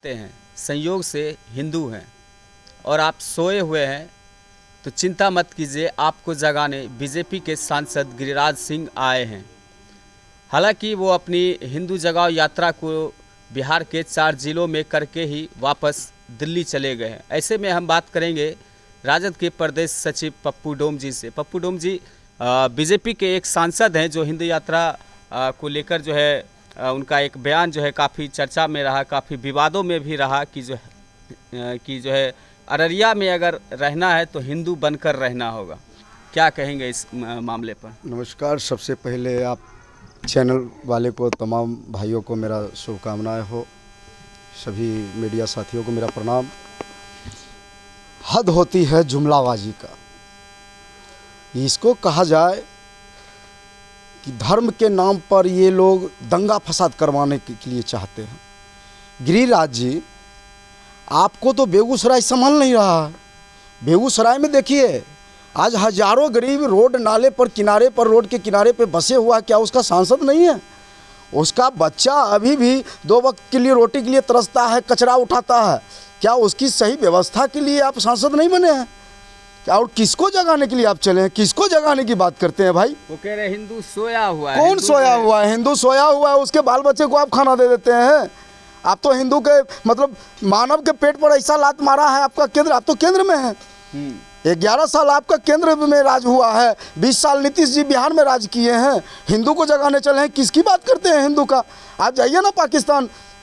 हैं, संयोग से हिंदू हैं और आप सोए हुए हैं तो चिंता मत कीजिए, आपको जगाने बीजेपी के सांसद गिरिराज सिंह आए हैं। हालांकि वो अपनी हिंदू जगाओ यात्रा को बिहार के 4 जिलों में करके ही वापस दिल्ली चले गए हैं। ऐसे में हम बात करेंगे राजद के प्रदेश सचिव पप्पू डोम जी से। पप्पू डोम जी बीजेपी के एक सांसद हैं जो हिंदू यात्रा को लेकर जो है उनका एक बयान जो है काफ़ी चर्चा में रहा, काफ़ी विवादों में भी रहा कि जो है अररिया में अगर रहना है तो हिंदू बनकर रहना होगा। क्या कहेंगे इस मामले पर? नमस्कार। सबसे पहले आप चैनल वाले को, तमाम भाइयों को मेरा शुभकामनाएं हो। सभी मीडिया साथियों को मेरा प्रणाम। हद होती है जुमलाबाजी का। इसको कहा जाए कि धर्म के नाम पर ये लोग दंगा फसाद करवाने के लिए चाहते हैं। गिरिराज जी, आपको तो बेगूसराय संभल नहीं रहा है। बेगूसराय में देखिए, आज हजारों गरीब रोड नाले पर किनारे पर रोड के किनारे पे बसे हुआ, क्या उसका सांसद नहीं है? उसका बच्चा अभी भी 2 वक्त के लिए रोटी के लिए तरसता है, कचरा उठाता है। क्या उसकी सही व्यवस्था के लिए आप सांसद नहीं बने हैं? और किसको जगाने के लिए आप चले हैं? किसको जगाने की बात करते हैं भाई? वो कह रहे हिंदू सोया हुआ है। कौन सोया हुआ है? हिंदू सोया हुआ है, उसके बाल बच्चे को आप खाना दे देते हैं। आप तो हिंदू के मतलब मानव के पेट पर ऐसा लात मारा है आपका केंद्र। आप तो केंद्र में हैं। 11 साल आपका केंद्र में राज हुआ है। 20 साल नीतीश जी बिहार में राज किए हैं। हिंदू को जगाने चले हैं। किसकी बात करते हैं हिंदू का? आप जाइए ना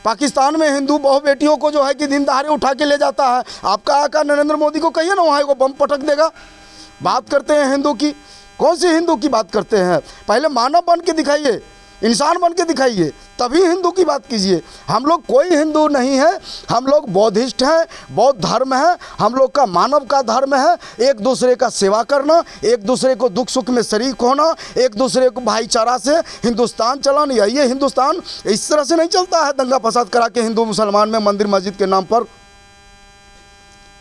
पाकिस्तान में हिंदू बहु बेटियों को जो है कि दिन दहाड़े उठा के ले जाता है। आपका आका नरेंद्र मोदी को कहिए ना, वहाँ को बम पटक देगा। बात करते हैं हिंदू की। कौन सी हिंदू की बात करते हैं? पहले मानव बन के दिखाइए, इंसान बन के दिखाइए, तभी हिंदू की बात कीजिए। हम लोग कोई हिंदू नहीं है। हम लोग बौद्धिस्ट हैं, बौद्ध धर्म है। हम लोग का मानव का धर्म है। एक दूसरे का सेवा करना, एक दूसरे को दुख सुख में शरीक होना, एक दूसरे को भाईचारा से हिंदुस्तान चलाना। ये हिंदुस्तान इस तरह से नहीं चलता है, दंगा फसाद करा के हिंदू मुसलमान में मंदिर मस्जिद के नाम पर।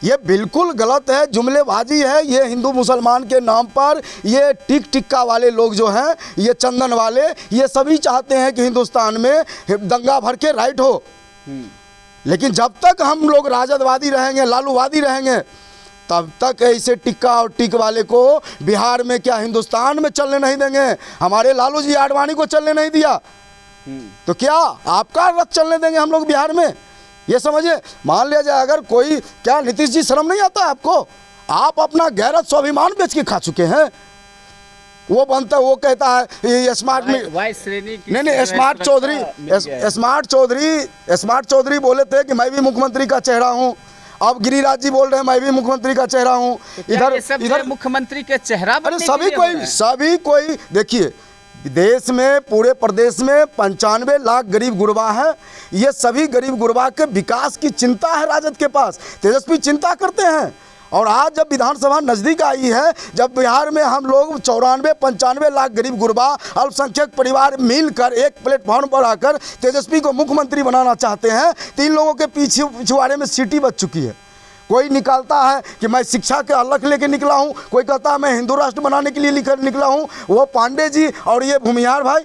ये बिल्कुल गलत है, जुमलेबाजी है। ये हिंदू मुसलमान के नाम पर ये टिक्का वाले लोग जो हैं, ये चंदन वाले, ये सभी चाहते हैं कि हिंदुस्तान में दंगा भर के राइट हो। लेकिन जब तक हम लोग राजदवादी रहेंगे, लालूवादी रहेंगे, तब तक ऐसे टिक्का और टिक वाले को बिहार में क्या हिंदुस्तान में चलने नहीं देंगे। हमारे लालू जी आडवाणी को चलने नहीं दिया, तो क्या आपका रथ चलने देंगे हम लोग बिहार में? ये समझिए। मान लिया जाए अगर कोई, क्या नीतीश जी शर्म नहीं आता है आपको? आप अपना गैरत स्वाभिमान बेच के खा चुके हैं। वो बनता, वो कहता है ये स्मार्ट नहीं, स्मार्ट चौधरी बोले थे कि मैं भी मुख्यमंत्री का चेहरा हूँ। अब गिरिराज जी बोल रहे हैं मैं भी मुख्यमंत्री का चेहरा हूँ। तो इधर मुख्यमंत्री के चेहरा बनने सभी कोई देखिए, देश में, पूरे प्रदेश में 95 लाख गरीब गुरबा है। ये सभी गरीब गुरबा के विकास की चिंता है राजद के पास। तेजस्वी चिंता करते हैं। और आज जब विधानसभा नज़दीक आई है, जब बिहार में हम लोग 94-95 लाख गरीब गुरबा अल्पसंख्यक परिवार मिलकर एक प्लेटफॉर्म पर आकर तेजस्वी को मुख्यमंत्री बनाना चाहते हैं, 3 लोगों के पिछवाड़े में सीटी बच चुकी है। कोई निकालता है कि मैं शिक्षा के अलग लेके निकला हूँ, कोई कहता है मैं हिंदू राष्ट्र बनाने के लिए निकला हूँ। वो पांडे जी और ये भूमिहार भाई,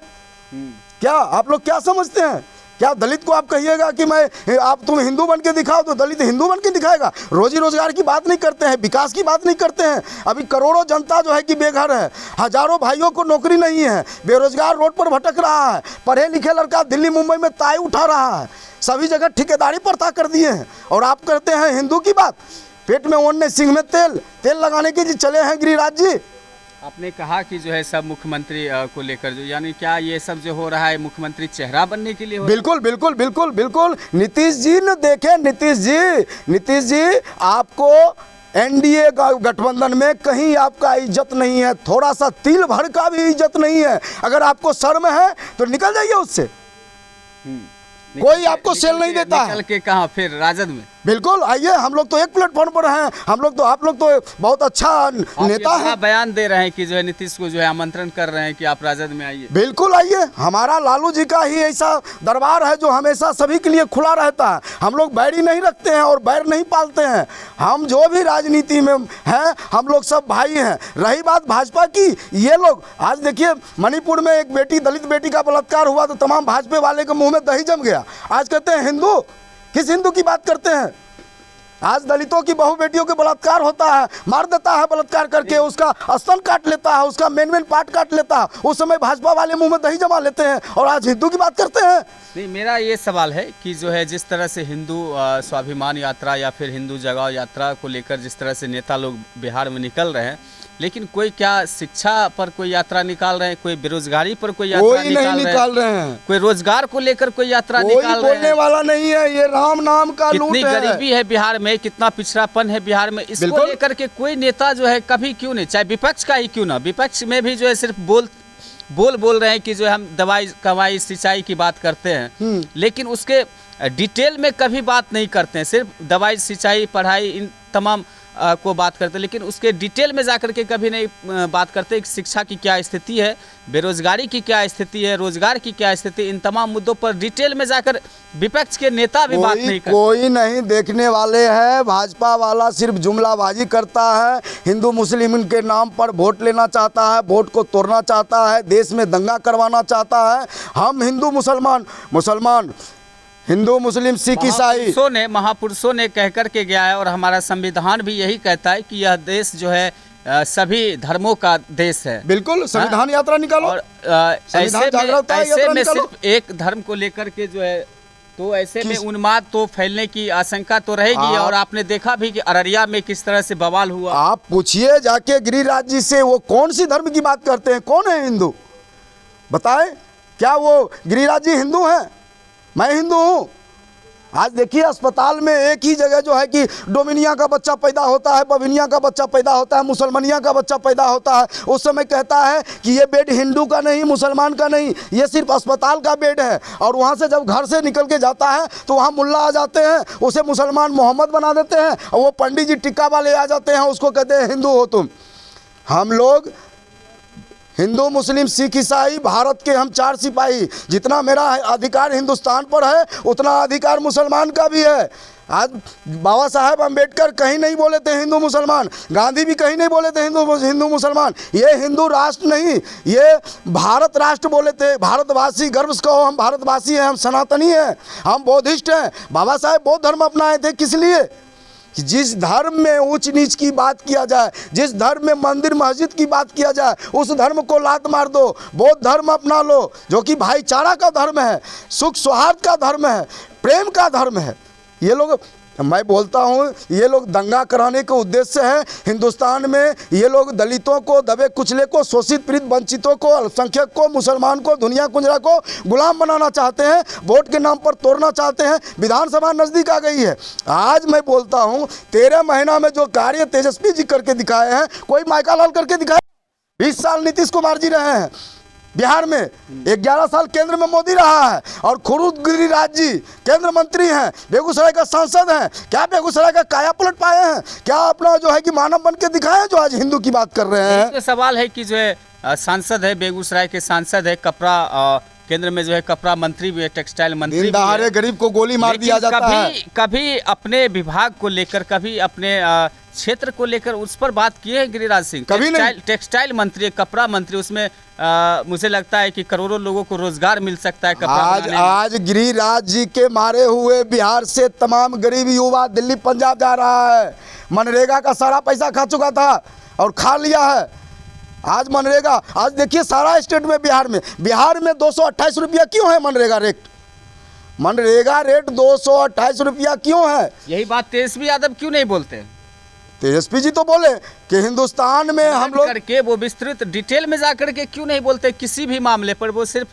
क्या आप लोग क्या समझते हैं? क्या दलित को आप कहिएगा कि तुम हिंदू बन के दिखाओ, तो दलित हिंदू बन के दिखाएगा? रोजी रोजगार की बात नहीं करते हैं, विकास की बात नहीं करते हैं। अभी करोड़ों जनता जो है कि बेघर है, हजारों भाइयों को नौकरी नहीं है, बेरोजगार रोड पर भटक रहा है। पढ़े लिखे लड़का दिल्ली मुंबई में ताई उठा रहा है। सभी जगह ठेकेदारी प्रथा कर दिए हैं। और आप करते हैं हिंदू की बात। पेट में ओढ़ने सिंह में तेल लगाने के लिए चले हैं गिरिराज जी। आपने कहा कि जो है सब मुख्यमंत्री को लेकर जो, यानी क्या ये सब जो हो रहा है मुख्यमंत्री चेहरा बनने के लिए हो? बिल्कुल। नीतीश जी ने देखे, नीतीश जी आपको एनडीए का गठबंधन में कहीं आपका इज्जत नहीं है, थोड़ा सा तिल भर का भी इज्जत नहीं है। अगर आपको शर्म है तो निकल जाइए उससे। कोई आपको सेल नहीं देता है। निकल के कहाँ फिर राजद में? बिल्कुल आइए, हम लोग तो एक प्लेटफॉर्म पर हैं। हम लोग तो, आप लोग तो बहुत अच्छा नेता है। बयान दे रहे हैं कि जो है नीतीश को जो है आमंत्रण कर रहे हैं कि आप राजद में आइए। बिल्कुल आइए। हमारा लालू जी का ही ऐसा दरबार है जो हमेशा सभी के लिए खुला रहता है। हम लोग बैरी नहीं रखते हैं और बैर नहीं पालते हैं। हम जो भी राजनीति में हैं, हम लोग सब भाई हैं। रही बात भाजपा की, ये लोग आज देखिए, मणिपुर में एक बेटी, दलित बेटी का बलात्कार हुआ तो तमाम भाजपा वाले के मुंह में दही जम गया। आज कहते हैं किस हिंदू की बात करते हैं? आज दलितों की बहू बेटियों के बलात्कार होता है, मार देता है बलात्कार करके, उसका स्तन काट लेता है, उसका मेन पार्ट काट लेता है। उस समय भाजपा वाले मुंह में दही जमा लेते हैं और आज हिंदू की बात करते हैं। नहीं, मेरा ये सवाल है कि जो है जिस तरह से हिंदू स्वाभिमान यात्रा या फिर हिंदू जगाओ यात्रा को लेकर जिस तरह से नेता लोग बिहार में निकल रहे हैं, लेकिन कोई क्या शिक्षा पर कोई यात्रा निकाल रहे हैं, कोई बेरोजगारी पर कोई यात्रा निकाल रहे हैं, कोई रोजगार को लेकर कोई यात्रा निकाल रहे हैं? बोलने वाला नहीं है। ये राम नाम का लूट है। कितनी गरीबी है बिहार में, कितना पिछड़ापन है बिहार में, इसको लेकर के कोई नेता जो है कभी क्यों नहीं, चाहे विपक्ष का ही क्यों ना, विपक्ष में भी जो है सिर्फ बोल रहे हैं कि जो है हम दवाई कमाई सिंचाई की बात करते हैं, लेकिन उसके डिटेल में कभी बात नहीं करते हैं। सिर्फ दवाई सिंचाई पढ़ाई इन तमाम को बात करते हैं, लेकिन उसके डिटेल में जाकर के कभी नहीं बात करते कि शिक्षा की क्या स्थिति है, बेरोजगारी की क्या स्थिति है, रोजगार की क्या स्थिति, इन तमाम मुद्दों पर डिटेल में जाकर विपक्ष के नेता भी बात नहीं करते। कोई नहीं देखने वाले हैं। भाजपा वाला सिर्फ जुमलाबाजी करता है, हिंदू मुस्लिम के नाम पर वोट लेना चाहता है, वोट को तोड़ना चाहता है, देश में दंगा करवाना चाहता है। हम हिंदू मुसलमान हिंदू मुस्लिम सिख ईसाई महापुरुषों ने कह कर के गया है, और हमारा संविधान भी यही कहता है कि यह देश जो है सभी धर्मों का देश है। बिल्कुल, संविधान यात्रा निकालो। और ऐसे में सिर्फ एक धर्म को लेकर के जो है, तो ऐसे में उन्माद तो फैलने की आशंका तो रहेगी। और आपने देखा भी कि अररिया में किस तरह से बवाल हुआ। आप पूछिए जाके गिरिराज जी से, वो कौन सी धर्म की बात करते हैं, कौन है हिंदू? बताएं, क्या वो गिरिराज जी हिंदू हैं? मैं हिंदू हूँ। आज देखिए अस्पताल में एक ही जगह जो है कि डोमिनिया का बच्चा पैदा होता है, बविनिया का बच्चा पैदा होता है, मुसलमानिया का बच्चा पैदा होता है। उस समय कहता है कि ये बेड हिंदू का नहीं, मुसलमान का नहीं, ये सिर्फ अस्पताल का बेड है। और वहाँ से जब घर से निकल के जाता है तो वहाँ मुल्ला आ जाते हैं, उसे मुसलमान मोहम्मद बना देते हैं, और वो पंडित जी टिक्का वाले आ जाते हैं, उसको कहते हैं हिंदू हो तुम। हम लोग हिंदू मुस्लिम सिख ईसाई भारत के हम 4 सिपाही। जितना मेरा अधिकार हिंदुस्तान पर है उतना अधिकार मुसलमान का भी है। आज बाबा साहेब अम्बेडकर कहीं नहीं बोले थे हिंदू मुसलमान, गांधी भी कहीं नहीं बोले थे हिंदू मुसलमान। ये हिंदू राष्ट्र नहीं, ये भारत राष्ट्र बोले थे। भारतवासी, गर्व से कहो हम भारतवासी हैं, हम सनातनी हैं, हम बौद्धिस्ट हैं। बाबा साहेब बौद्ध धर्म अपनाए थे, किस लिए? कि जिस धर्म में ऊंच नीच की बात किया जाए, जिस धर्म में मंदिर मस्जिद की बात किया जाए, उस धर्म को लात मार दो। बौद्ध धर्म अपना लो, जो कि भाईचारा का धर्म है, सुख सौहार्द का धर्म है, प्रेम का धर्म है। ये लोग, मैं बोलता हूँ, ये लोग दंगा कराने के उद्देश्य से है। हिंदुस्तान में ये लोग दलितों को, दबे कुचले को, शोषित पीड़ित वंचितों को, अल्पसंख्यक को, मुसलमान को, दुनिया कुंजरा को गुलाम बनाना चाहते हैं, वोट के नाम पर तोड़ना चाहते हैं। विधानसभा नज़दीक आ गई है। आज मैं बोलता हूँ 13 महीना में जो कार्य तेजस्वी जी करके दिखाए हैं, कोई माइका लाल करके दिखाए। 20 साल नीतीश कुमार जी रहे हैं बिहार में, 11 साल केंद्र में मोदी रहा है, और खुद गिरिराज जी केंद्र मंत्री हैं, बेगूसराय का सांसद हैं। क्या बेगूसराय का काया पलट पाए हैं? क्या अपना जो है कि मानव बन के दिखाए, जो आज हिंदू की बात कर रहे हैं? तो सवाल है कि जो है सांसद है, बेगूसराय के सांसद है, कपड़ा केंद्र में जो है कपड़ा मंत्री भी है, टेक्सटाइल मंत्री भी है। गरीब को गोली मार दिया जाता है। कभी अपने विभाग को लेकर, कभी अपने क्षेत्र को लेकर उस पर बात की है गिरिराज सिंह? कभी नहीं। टेक्सटाइल मंत्री, कपड़ा मंत्री, उसमें मुझे लगता है कि करोड़ों लोगों को रोजगार मिल सकता है कपड़ा आज गिरिराज जी के मारे हुए बिहार से तमाम गरीब युवा दिल्ली पंजाब जा रहा है। मनरेगा का सारा पैसा खा चुका था और खा लिया है। आज मनरेगा, आज देखिए सारा स्टेट में, बिहार में 228 रुपया क्यों है मनरेगा रेट? मनरेगा रेट 228 रुपया क्यों है? यही बात तेजस्वी यादव क्यों नहीं बोलते? तेजस्वी जी तो बोले कि हिंदुस्तान में हम लोग करके वो विस्तृत डिटेल में जा करके क्यों नहीं बोलते किसी भी मामले पर? वो सिर्फ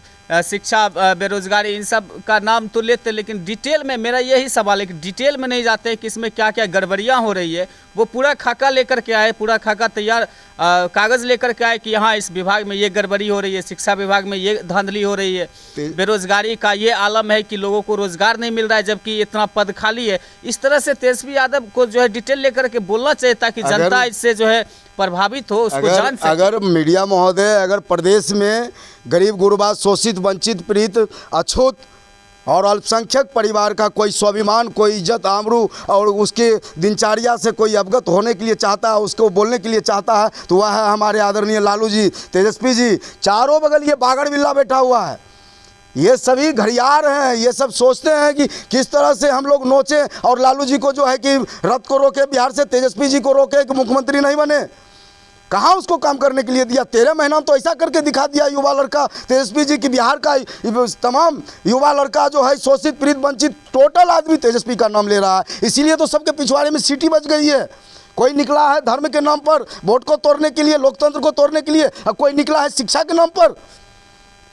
शिक्षा, बेरोजगारी, इन सब का नाम तो लेते, लेकिन डिटेल में, मेरा यही सवाल है कि डिटेल में नहीं जाते कि इसमें क्या क्या गड़बड़ियाँ हो रही है। वो पूरा खाका लेकर के आए, पूरा खाका तैयार कागज़ लेकर के आए कि यहाँ इस विभाग में ये गड़बड़ी हो रही है, शिक्षा विभाग में ये धांधली हो रही है, बेरोजगारी का ये आलम है कि लोगों को रोजगार नहीं मिल रहा है जबकि इतना पद खाली है। इस तरह से तेजस्वी यादव को जो है डिटेल लेकर के बोलना चाहिए ताकि जनता इससे जो है प्रभावित हो, उसको जान सके। अगर मीडिया महोदय, अगर प्रदेश में गरीब गुरबा, शोषित, वंचित, पीड़ित, अछूत और अल्पसंख्यक परिवार का कोई स्वाभिमान, कोई इज्जत आबरू और उसके दिनचर्या से कोई अवगत होने के लिए चाहता है, उसको बोलने के लिए चाहता है, तो वह है हमारे आदरणीय लालू जी, तेजस्वी जी। चारों बगल ये बागड़ बिल्ला बैठा हुआ है। ये सभी घड़ियार हैं, ये सब सोचते हैं कि किस तरह से हम लोग नोचें और लालू जी को जो है कि रथ को रोके, बिहार से तेजस्वी जी को रोके कि मुख्यमंत्री नहीं बने। कहाँ उसको काम करने के लिए दिया? 13 महीना में तो ऐसा करके दिखा दिया युवा लड़का तेजस्वी जी की, बिहार का तमाम युवा लड़का जो है शोषित पीड़ित वंचित टोटल आदमी तेजस्वी का नाम ले रहा है। इसीलिए तो सबके पिछवाड़े में सीटी बच गई है। कोई निकला है धर्म के नाम पर वोट को तोड़ने के लिए, लोकतंत्र को तोड़ने के लिए, और कोई निकला है शिक्षा के नाम पर।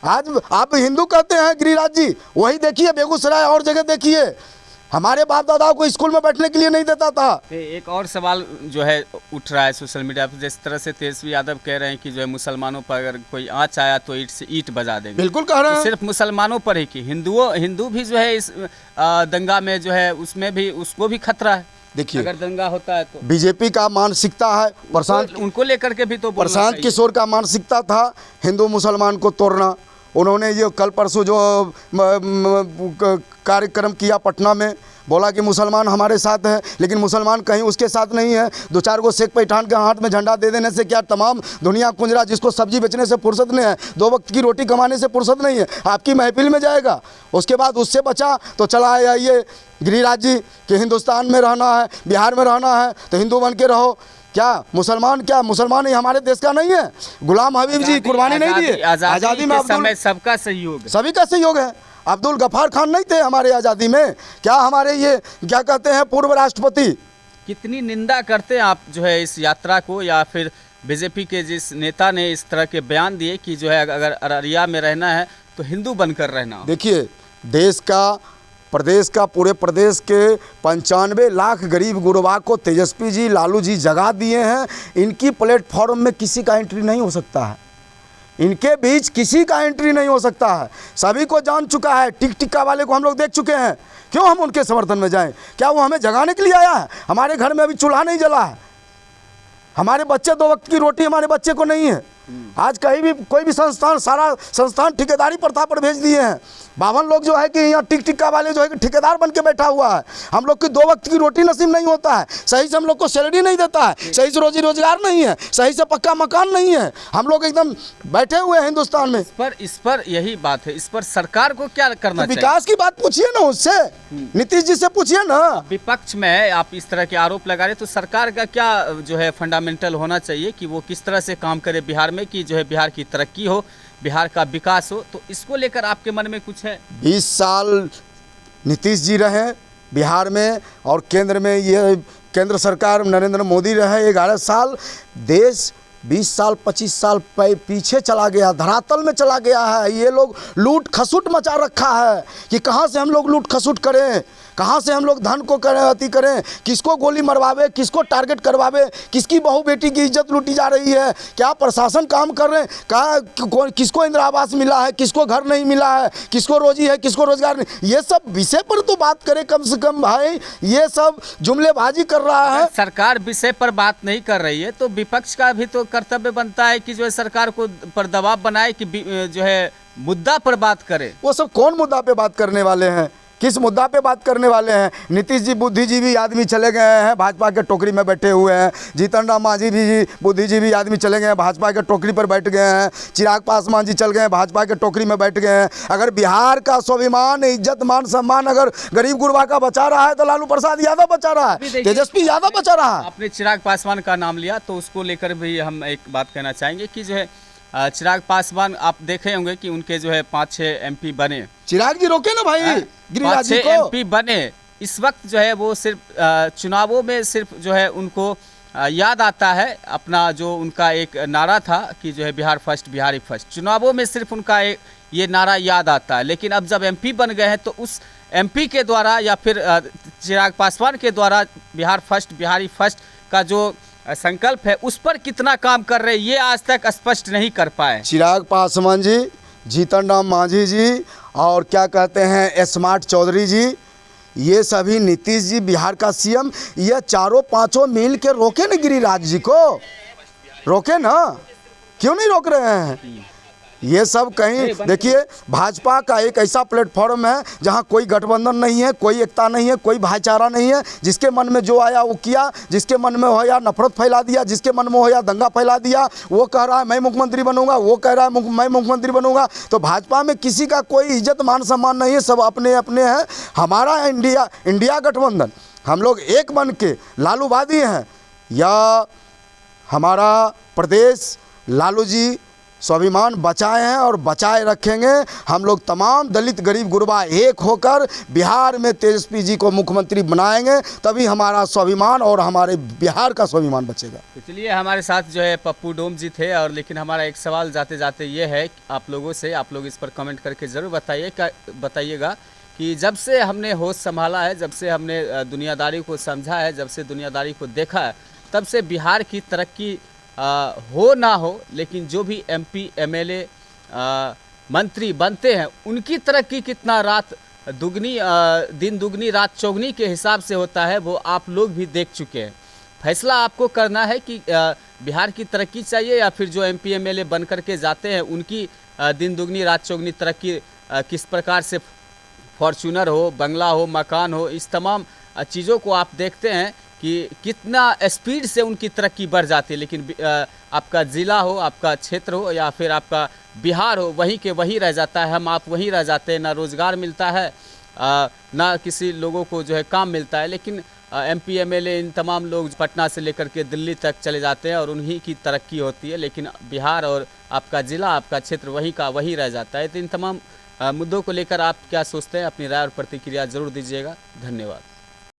आज आप हिंदू कहते हैं गिरिराज जी, वही देखिए बेगूसराय और जगह देखिए, हमारे बाप दादाओं को स्कूल में बैठने के लिए नहीं देता था। एक और सवाल जो है उठ रहा है सोशल मीडिया पर, जिस तरह से तेजस्वी यादव कह रहे हैं कि जो है मुसलमानों पर अगर कोई आँच आया तो ईंट से ईंट बजा देंगे। बिल्कुल कह रहे हैं। तो सिर्फ मुसलमानों पर ही कि हिंदू भी जो है इस दंगा में जो है उसमें भी उसको भी खतरा है। देखिए अगर दंगा होता है तो बीजेपी का मानसिकता है, प्रशांत उनको लेकर के भी तो प्रशांत किशोर का मानसिकता था हिंदू मुसलमान को तोड़ना। उन्होंने ये कल परसों जो कार्यक्रम किया पटना में, बोला कि मुसलमान हमारे साथ है, लेकिन मुसलमान कहीं उसके साथ नहीं है। 2-4 गो शेख पैठान के हाथ में झंडा दे देने से क्या तमाम दुनिया कुंजरा जिसको सब्जी बेचने से फुर्सत नहीं है, 2 वक्त की रोटी कमाने से फुर्सत नहीं है, आपकी महफिल में जाएगा। उसके बाद उससे बचा तो चला आया ये गिरिराज जी कि हिंदुस्तान में रहना है, बिहार में रहना है तो हिंदू बन के रहो। क्या मुसलमान ही हमारे देश का नहीं है? गुलाम हबीब जी कुर्बानी नहीं दी? आज़ादी में सबका सहयोग, सभी का सहयोग है। अब्दुल गफ्फार खान नहीं थे हमारे आज़ादी में? क्या हमारे ये क्या कहते हैं पूर्व राष्ट्रपति? कितनी निंदा करते हैं आप जो है इस यात्रा को, या फिर बीजेपी के जिस नेता ने इस तरह के बयान दिए कि जो है अगर अररिया में रहना है तो हिंदू बनकर रहना। देखिए देश का, प्रदेश का, पूरे प्रदेश के 95 लाख गरीब गुरबा को तेजस्वी जी, लालू जी जगा दिए हैं। इनकी प्लेटफॉर्म में किसी का एंट्री नहीं हो सकता है, इनके बीच किसी का एंट्री नहीं हो सकता है। सभी को जान चुका है, टिक टिक्का वाले को हम लोग देख चुके हैं। क्यों हम उनके समर्थन में जाएं? क्या वो हमें जगाने के लिए आया है? हमारे घर में अभी चूल्हा नहीं जला है, हमारे बच्चे 2 वक्त की रोटी हमारे बच्चे को नहीं है। आज कहीं भी कोई भी संस्थान, सारा संस्थान ठेकेदारी प्रथा पर भेज दिए हैं। 52 लोग जो है कि यहाँ टिक टिक्का वाले जो है कि ठेकेदार बन के बैठा हुआ है। हम लोग की 2 वक्त की रोटी नसीब नहीं होता है, सही से हम लोग को सैलरी नहीं देता है, सही से रोजी रोजगार नहीं है, सही से पक्का मकान नहीं है। हम लोग एकदम बैठे हुए हैं हिंदुस्तान में। इस पर यही बात है, इस पर सरकार को क्या करना चाहिए? विकास की बात पूछिए ना उससे, नीतीश जी से पूछिए ना। विपक्ष में आप इस तरह के आरोप लगा रहे, तो सरकार का क्या जो है फंडामेंटल होना चाहिए कि वो किस तरह से काम करे बिहार में कि जो है बिहार की तरक्की हो, बिहार का विकास हो? तो इसको लेकर आपके मन में कुछ है? 20 साल नीतीश जी रहे बिहार में और केंद्र में ये केंद्र सरकार नरेंद्र मोदी रहे 11 साल। देश 20 साल 25 साल पीछे चला गया, धरातल में चला गया है। ये लोग लूट खसुट मचा रखा है कि कहाँ से हम लोग लूट खसुट करें, कहाँ से हम लोग धन को करें, अति करें, किसको गोली मरवावे, किसको टारगेट करवावे, किसकी बहू बेटी की इज्जत लूटी जा रही है। क्या प्रशासन काम कर रहे हैं? कहाँ किसको इंदिरा आवास मिला है, किसको घर नहीं मिला है, किसको रोजी है, किसको रोजगार नहीं? ये सब विषय पर तो बात करें कम से कम भाई। ये सब जुमलेबाजी कर रहा है। सरकार विषय पर बात नहीं कर रही है तो विपक्ष का भी तो कर्तव्य बनता है कि जो है सरकार को पर दबाव बनाए कि जो है मुद्दा पर बात करे। वो सब कौन मुद्दा पे बात करने वाले हैं? किस मुद्दा पे बात करने वाले हैं? नीतीश जी बुद्धिजीवी आदमी चले गए हैं, भाजपा के टोकरी में बैठे हुए हैं। जीतन राम मांझी भी बुद्धिजीवी आदमी चले गए हैं, भाजपा के टोकरी पर बैठ गए हैं। चिराग पासवान जी चल गए हैं, भाजपा के टोकरी में बैठ गए हैं। अगर बिहार का स्वाभिमान, इज्जत, मान सम्मान अगर गरीब गुरबा का बचा रहा है तो लालू प्रसाद यादव बचा रहा है, तेजस्वी यादव बचा रहा है। आपने चिराग पासवान का नाम लिया तो उसको लेकर भी हम एक बात कहना चाहेंगे कि जो है चिराग पासवान, आप देखे होंगे कि उनके जो है 5-6 MP बने। चिराग जी रोके ना भाई, गिरिराज जी को 5-6 MP बने। इस वक्त जो है वो सिर्फ चुनावों में सिर्फ जो है उनको याद आता है अपना जो उनका एक नारा था कि जो है बिहार फर्स्ट, बिहारी फर्स्ट। चुनावों में सिर्फ उनका एक ये नारा याद आता है, लेकिन अब जब MP बन गए हैं तो उस MP के द्वारा या फिर चिराग पासवान के द्वारा बिहार फर्स्ट, बिहारी फर्स्ट का जो संकल्प है उस पर कितना काम कर रहे हैं ये आज तक स्पष्ट नहीं कर पाए। चिराग पासवान जी, जीतन राम मांझी जी और क्या कहते हैं स्मार्ट चौधरी जी, ये सभी, नीतीश जी बिहार का CM, ये 4-5 मिल के रोके ना गिरिराज जी को, रोके ना, क्यों नहीं रोक रहे हैं? ये सब कहीं देखिए, भाजपा का एक ऐसा प्लेटफॉर्म है जहां कोई गठबंधन नहीं है, कोई एकता नहीं है, कोई भाईचारा नहीं है। जिसके मन में जो आया वो किया, जिसके मन में हो या नफरत फैला दिया, जिसके मन में हो या दंगा फैला दिया। वो कह रहा है मैं मुख्यमंत्री बनूंगा, वो कह रहा है मैं मुख्यमंत्री बनूंगा। तो भाजपा में किसी का कोई इज्जत मान सम्मान नहीं है, सब अपने अपने हैं। हमारा इंडिया गठबंधन, हम लोग एक बन के लालूवादी हैं या हमारा प्रदेश लालू जी स्वाभिमान बचाए हैं और बचाए रखेंगे। हम लोग तमाम दलित गरीब गुरबा एक होकर बिहार में तेजस्वी जी को मुख्यमंत्री बनाएंगे, तभी हमारा स्वाभिमान और हमारे बिहार का स्वाभिमान बचेगा। तो चलिए, हमारे साथ जो है पप्पू डोम जी थे। और लेकिन हमारा एक सवाल जाते जाते ये है आप लोगों से, आप लोग इस पर कमेंट करके ज़रूर बताइएगा कि जब से हमने होश संभाला है, जब से हमने दुनियादारी को समझा है, जब से दुनियादारी को देखा है, तब से बिहार की तरक्की हो ना हो, लेकिन जो भी MP MLA मंत्री बनते हैं उनकी तरक्की कितना दिन दुगनी रात चौगनी के हिसाब से होता है, वो आप लोग भी देख चुके हैं। फैसला आपको करना है कि बिहार की तरक्की चाहिए या फिर जो MP MLA बन कर के जाते हैं उनकी दिन दुगनी रात चौगनी तरक्की किस प्रकार से, फॉर्च्यूनर हो, बंगला हो, मकान हो, इस तमाम चीज़ों को आप देखते हैं कि कितना स्पीड से उनकी तरक्की बढ़ जाती है। लेकिन आपका ज़िला हो, आपका क्षेत्र हो या फिर आपका बिहार हो, वहीं के वहीं रह जाता है। हम आप वहीं रह जाते हैं, ना रोज़गार मिलता है, ना किसी लोगों को जो है काम मिलता है। लेकिन MP MLA इन तमाम लोग पटना से लेकर के दिल्ली तक चले जाते हैं और उन्हीं की तरक्की होती है, लेकिन बिहार और आपका ज़िला, आपका क्षेत्र वहीं का वहीं रह जाता है। तो इन तमाम मुद्दों को लेकर आप क्या सोचते हैं? अपनी राय और प्रतिक्रिया ज़रूर दीजिएगा। धन्यवाद।